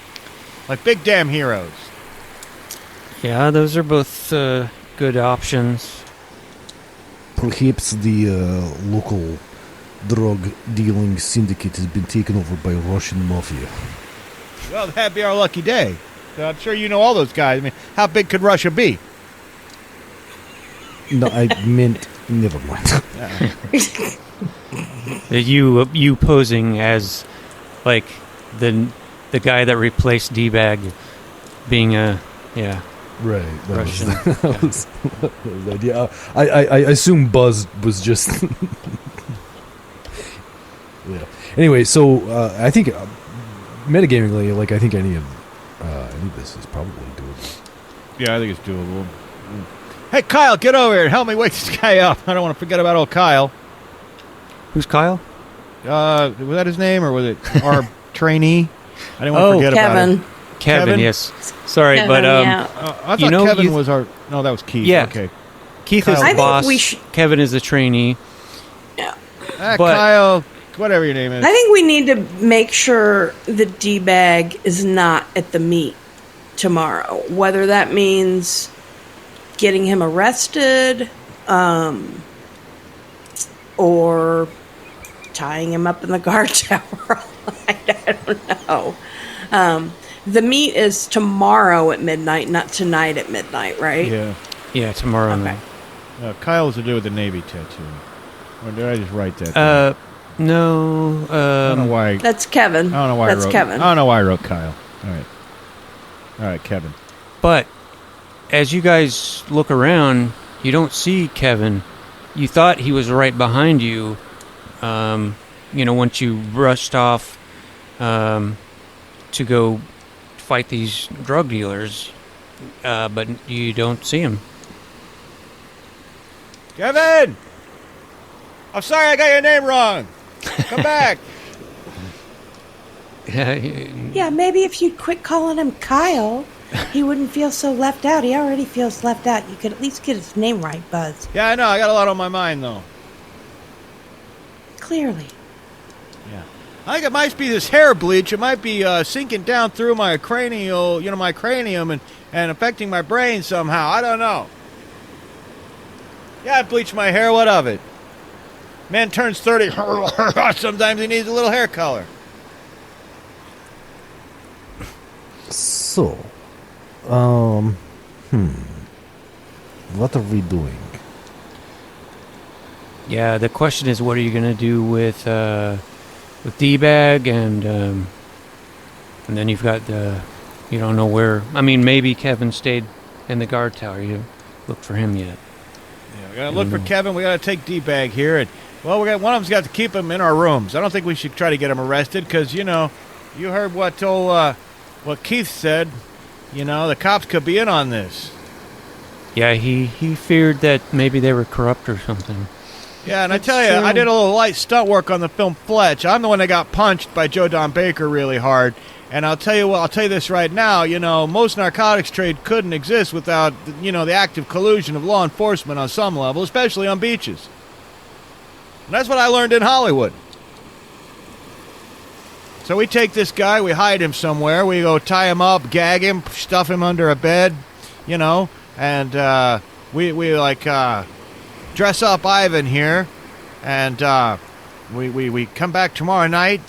like big damn heroes. yeah, those are both good options. Perhaps the local drug dealing syndicate has been taken over by Russian mafia. Well, that'd be our lucky day. I'm sure you know all those guys. I mean, how big could Russia be? No, I meant never mind. You posing as like the guy that replaced D-Bag being a Right, that Russian. that was the idea. I assume Buzz was just. Yeah. Anyway, so I think metagamingly, I think any of this is probably doable. Yeah, I think it's doable. Hey, Kyle, get over here and help me wake this guy up. I don't want to forget about old Kyle. Who's Kyle? Was that his name, or was it our trainee? I didn't want to forget about him. Kevin, yes. Sorry, Kevin, but yeah. I thought Kevin was our... No, that was Keith. Yeah. Okay. Keith Kyle. is I the think boss. we should- Kevin is the trainee. But- Kyle, whatever your name is. I think we need to make sure the D-Bag is not at the meet tomorrow. Whether that means getting him arrested, or tying him up in the guard tower. I don't know. The meet is tomorrow at midnight, not tonight at midnight, right? Yeah. Yeah, tomorrow Okay. night. Kyle's to do with the Navy tattoo. Or did I just write that? down? No. I don't know why. That's Kevin. I don't know why. That's I wrote, Kevin. I don't know why I wrote Kyle. All right, Kevin. But as you guys look around, you don't see Kevin. You thought he was right behind you. Once you rushed off to go fight these drug dealers, but you don't see him. Kevin! I'm sorry I got your name wrong. Come back. Yeah, maybe if you'd quit calling him Kyle, he wouldn't feel so left out. He already feels left out. You could at least get his name right, Buzz. Yeah, I know. I got a lot on my mind, though. Clearly. Yeah. I think it might be this hair bleach. It might be sinking down through my my cranium and affecting my brain somehow. I don't know. Yeah, I bleached my hair. What of it? Man turns 30. Sometimes he needs a little hair color. So, what are we doing? Yeah, the question is, what are you gonna do with D-Bag and then you've got you don't know where. I mean, maybe Kevin stayed in the guard tower. You haven't looked for him yet. Yeah, we gotta look for Kevin. We gotta take D-Bag here, and one of them's got to keep him in our rooms. I don't think we should try to get him arrested because you heard what Keith said. The cops could be in on this. Yeah, he feared that maybe they were corrupt or something. Yeah, and I That's tell you, true. I did a little light stunt work on the film Fletch. I'm the one that got punched by Joe Don Baker really hard. And I'll tell you this right now, most narcotics trade couldn't exist without, the active collusion of law enforcement on some level, especially on beaches. And that's what I learned in Hollywood. So we take this guy, we hide him somewhere, we go tie him up, gag him, stuff him under a bed, and we dress up Ivan here, and we come back tomorrow night,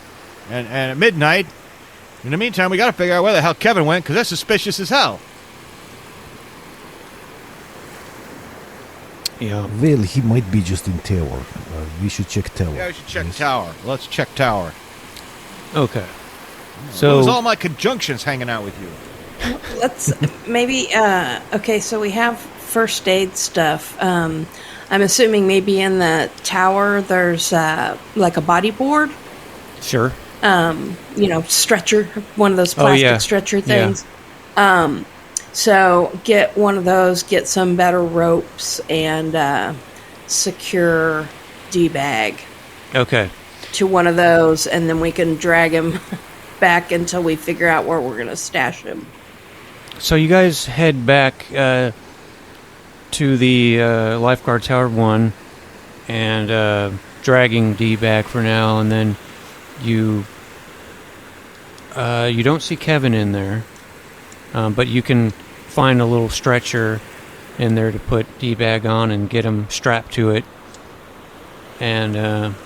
and at midnight. In the meantime, we got to figure out where the hell Kevin went, because that's suspicious as hell. Yeah. Well, he might be just in tower. We should check tower. Yeah, we should check tower. Let's check tower. Okay. So was So all my conjunctions hanging out with you? Let's maybe, okay, so we have first aid stuff. I'm assuming maybe in the tower there's like a body board, sure. stretcher, one of those Oh, plastic yeah. stretcher Yeah. things. So get one of those, get some better ropes, and secure D-Bag Okay. to one of those, and then we can drag him back until we figure out where we're going to stash him. So you guys head back to the lifeguard tower 1 and dragging D back for now, and then you don't see Kevin in there, but you can find a little stretcher in there to put D-Bag on and get him strapped to it. And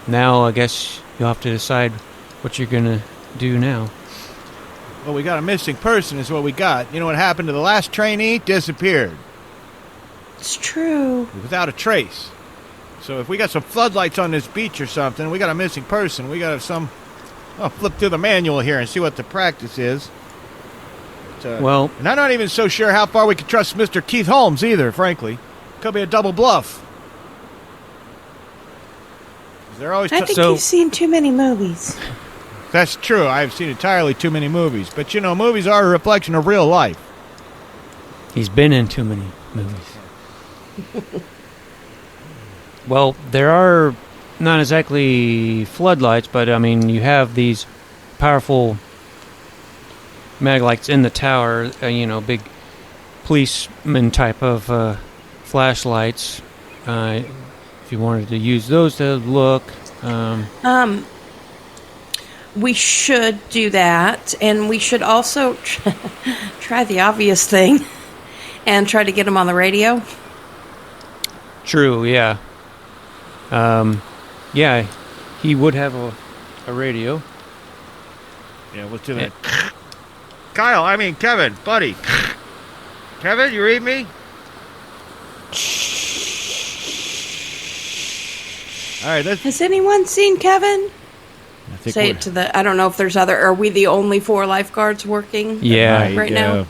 now I guess you'll have to decide what you're going to do now. Well, we got a missing person is what we got. You know what happened to the last trainee? Disappeared. It's true. Without a trace. So if we got some floodlights on this beach or something, we got a missing person. We got to have some... I'll flip through the manual here and see what the practice is. But, Well, and I'm not even so sure how far we can trust Mr. Keith Holmes either, frankly. Could be a double bluff. They're always... I think So- you've seen too many movies. That's true. I've seen entirely too many movies. But, movies are a reflection of real life. he's been in too many movies. Well, there are not exactly floodlights, but I mean, you have these powerful mag lights in the tower, big policeman type of flashlights. If you wanted to use those to look. We should do that, and we should also try the obvious thing And try to get him on the radio? True, yeah. Yeah, he would have a radio. Yeah, let's do that. Kevin, buddy. Kevin, you read me? All right, Has anyone seen Kevin? I think Say it to the... I don't know if there's other... Are we the only 4 lifeguards working Yeah. right now?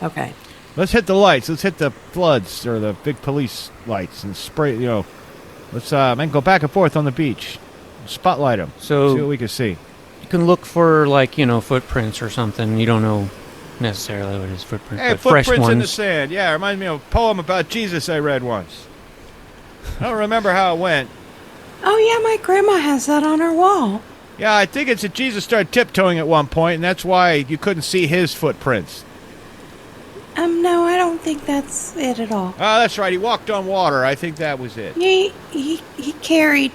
Okay. Let's hit the lights. Let's hit the floods or the big police lights and spray, let's go back and forth on the beach. Spotlight them. So see what we can see. you can look for, like, footprints or something. You don't know necessarily what his footprints, Hey, but fresh footprints in the ones. sand. Yeah, it reminds me of a poem about Jesus I read once. I don't remember how it went. Oh, yeah, my grandma has that on her wall. Yeah, I think it's that Jesus started tiptoeing at one point, and that's why you couldn't see his footprints. No, I don't think that's it at all. Oh, that's right. He walked on water. I think that was it. He carried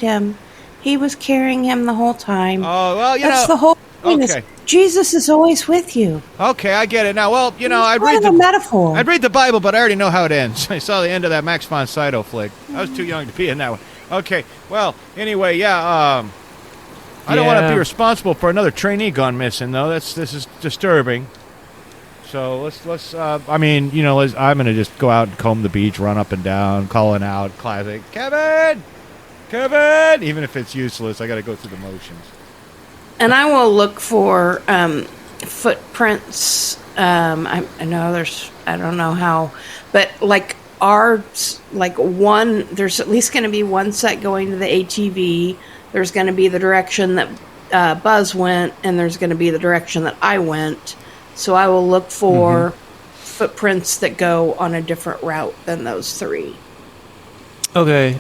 him. He was carrying him the whole time. Oh, well, That's the whole thing. Okay. Is Jesus is always with you. Okay, I get it now. Well, It's I'd kind read of the a metaphor. I'd read the Bible, but I already know how it ends. I saw the end of that Max von Sydow flick. I was too young to be in that one. Okay, well, anyway, yeah. I don't want to be responsible for another trainee gone missing, though. This is disturbing. So let's. I'm gonna just go out and comb the beach, run up and down, calling out, classic, Kevin. Even if it's useless, I got to go through the motions. And I will look for footprints. I know I don't know how, but like there's at least going to be one set going to the ATV. There's going to be the direction that Buzz went, and there's going to be the direction that I went. So I will look for footprints that go on a different route than those 3. Okay,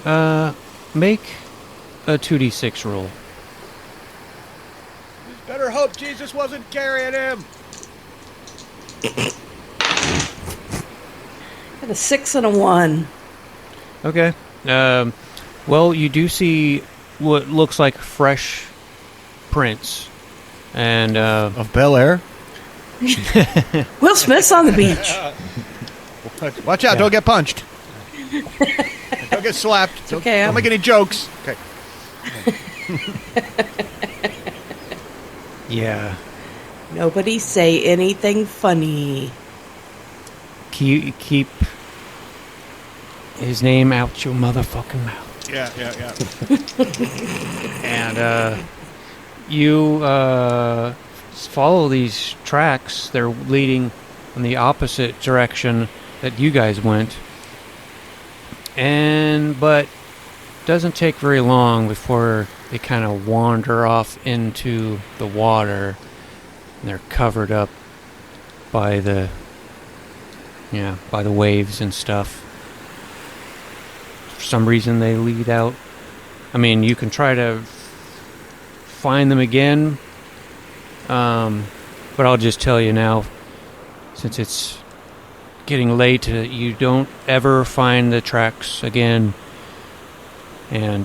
make a 2d6 roll. Better hope Jesus wasn't carrying him. Got a 6 and a 1. Okay. Well, you do see what looks like fresh prints. And, Of Bel Air? Will Smith's on the beach. Watch out, don't get punched. Don't get slapped. Okay, Don't make any jokes. Okay. yeah. Nobody say anything funny. Keep his name out your motherfucking mouth. Yeah. And, you, follow these tracks. They're leading in the opposite direction that you guys went. But doesn't take very long before they kind of wander off into the water, and they're covered up by the waves and stuff. For some reason they lead out. I mean, you can try to find them again, but I'll just tell you now, since it's getting late, you don't ever find the tracks again. And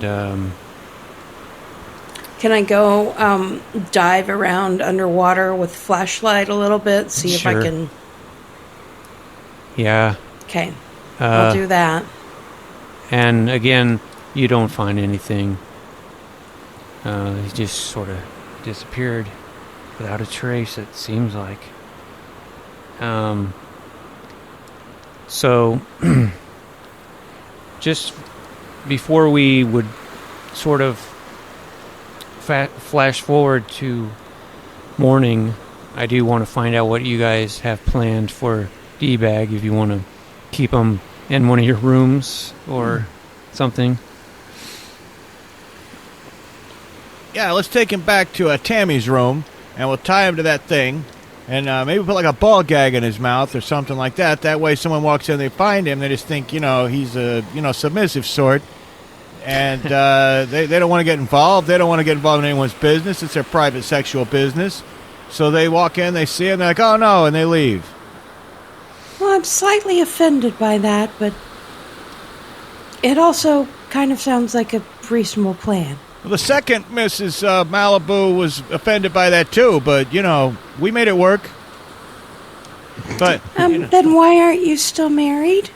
Can I go dive around underwater with flashlight a little bit, see if I Sure. can... yeah. Okay, I'll do that. And again, you don't find anything. He just sort of disappeared without a trace, it seems like. So, just before we would sort of flash forward to morning, I do want to find out what you guys have planned for D-Bag, if you want to keep him in one of your rooms or something. Yeah, let's take him back to Tammy's room, and we'll tie him to that thing, and maybe put like a ball gag in his mouth or something like that. That way someone walks in, they find him, they just think, he's a, submissive sort, and they don't want to get involved. They don't want to get involved in anyone's business. It's their private sexual business. So they walk in, they see him, they're like, oh no, and they leave. Well, I'm slightly offended by that, but it also kind of sounds like a reasonable plan. Well, the second Mrs. Malibu was offended by that too, but, we made it work. But Then why aren't you still married?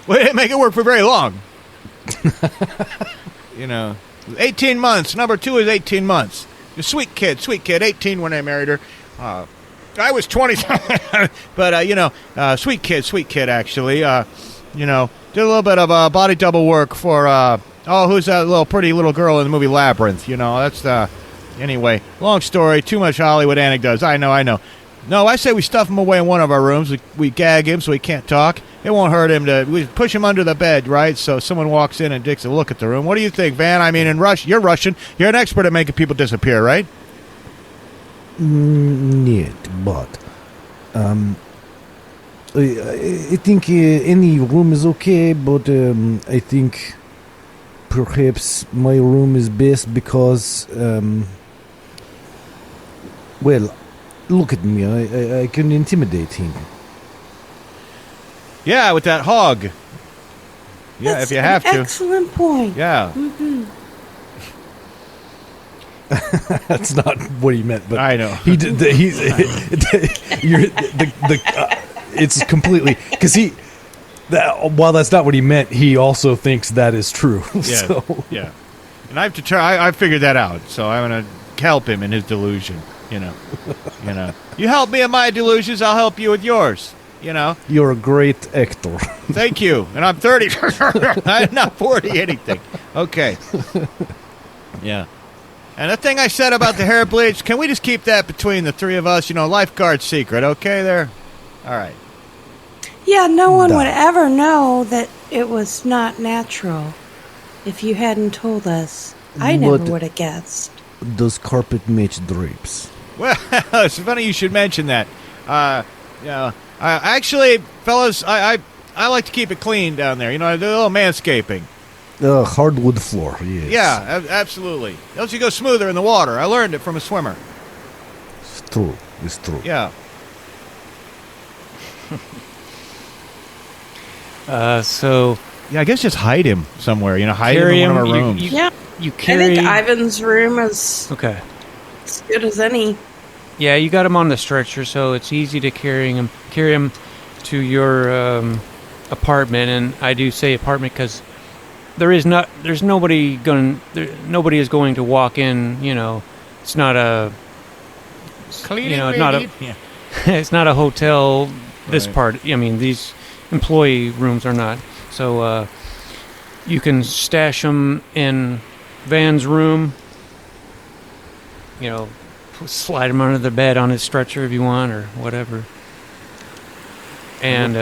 we didn't make it work for very long. 18 months. Number 2 is 18 months. A sweet kid, 18 when I married her. I was 20, but, sweet kid, actually. Did a little bit of body double work for, who's that little pretty little girl in the movie Labyrinth? Anyway, long story, too much Hollywood anecdotes. I know. No, I say we stuff him away in one of our rooms. We gag him so he can't talk. It won't hurt him we push him under the bed, right? So someone walks in and takes a look at the room. What do you think, Van? I mean, you're Russian. You're an expert at making people disappear, right? Нет, but I think any room is okay, but I think perhaps my room is best because, well, look at me. I can intimidate him. Yeah, with that hog. Yeah, That's if you have to. Excellent point. Yeah. Mm-hmm. That's not what he meant, but I know. He did. It's completely because while that's not what he meant, he also thinks that is true. Yeah. So. Yeah. And I have to try. I figured that out, so I'm gonna help him in his delusion. You help me in my delusions, I'll help you with yours. You're a great actor. Thank you. And I'm 30. I'm not 40 anything. Okay. Yeah. And the thing I said about the hair bleach, can we just keep that between the three of us? Lifeguard secret, okay there? All right. Yeah, no one would ever know that it was not natural if you hadn't told us. I never would have guessed. Does carpet match drapes? Well, it's funny you should mention that. Actually, fellas, I like to keep it clean down there. I do a little manscaping. Hardwood floor, yes. Yeah, absolutely. Helps you go smoother in the water. I learned it from a swimmer. It's true. It's true. Yeah. Yeah, I guess just hide him somewhere. Hide him in one of our rooms. You carry. I think Ivan's room is Okay. as good as any. Yeah, you got him on the stretcher, so it's easy to carry him to your apartment. And I do say apartment because nobody is going to walk in. It's not a it's not a hotel. This Right. part, these employee rooms are not. So you can stash them in Van's room. Slide him under the bed on his stretcher if you want, or whatever. And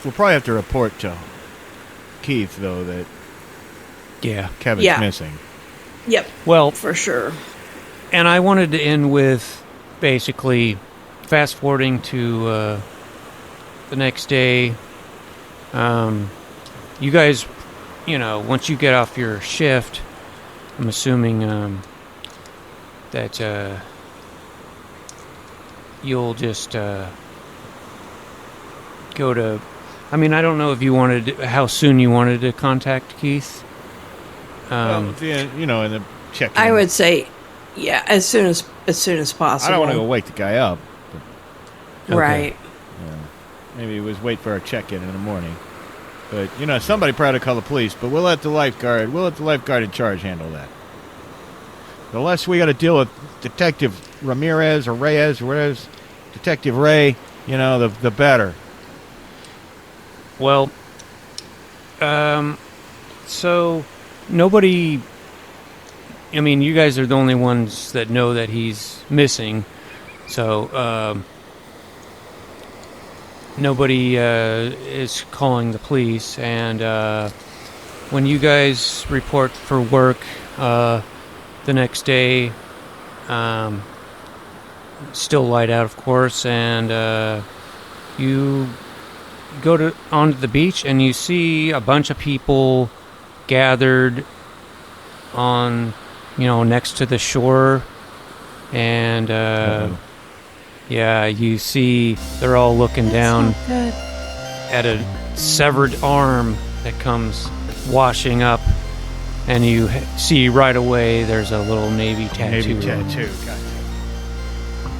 We'll probably have to report to Keith, though, that Kevin's missing. Yep. Well, For sure. and I wanted to end with basically fast forwarding to the next day. You guys, once you get off your shift, I'm assuming that you'll just go to. I don't know if you how soon you wanted to contact Keith. In the check. I would say, as soon as possible. I don't want to go wake the guy up. Okay. Right. Maybe it was wait for our check-in in the morning. But somebody probably call the police. But we'll let the lifeguard in charge handle that. The less we got to deal with Detective Ramirez or Reyes or whatever, Detective Ray, the better. Well, so nobody. You guys are the only ones that know that he's missing. So nobody is calling the police. And when you guys report for work the next day, still light out, of course, and you go onto the beach and you see a bunch of people gathered on, next to the shore, and you see they're all looking down at a severed arm that comes washing up, and you see right away there's a little Navy tattoo. Gotcha.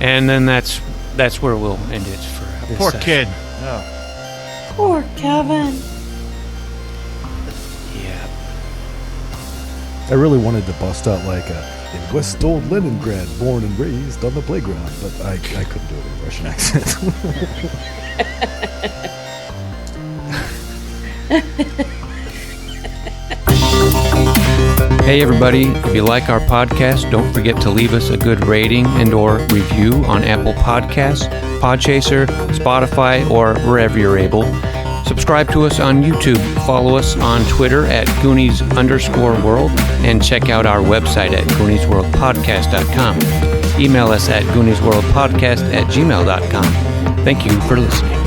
And then that's where we'll end it for Poor Yes. kid. Poor Kevin. Yeah. I really wanted to bust out like in West Old Leningrad, born and raised on the playground, but I couldn't do it in a Russian accent. Hey everybody, if you like our podcast, don't forget to leave us a good rating and or review on Apple Podcasts, Podchaser, Spotify, or wherever you're able. Subscribe to us on YouTube, follow us on Twitter at Goonies_world, and check out our website at GooniesWorldPodcast.com. Email us at GooniesWorldPodcast@gmail.com. Thank you for listening.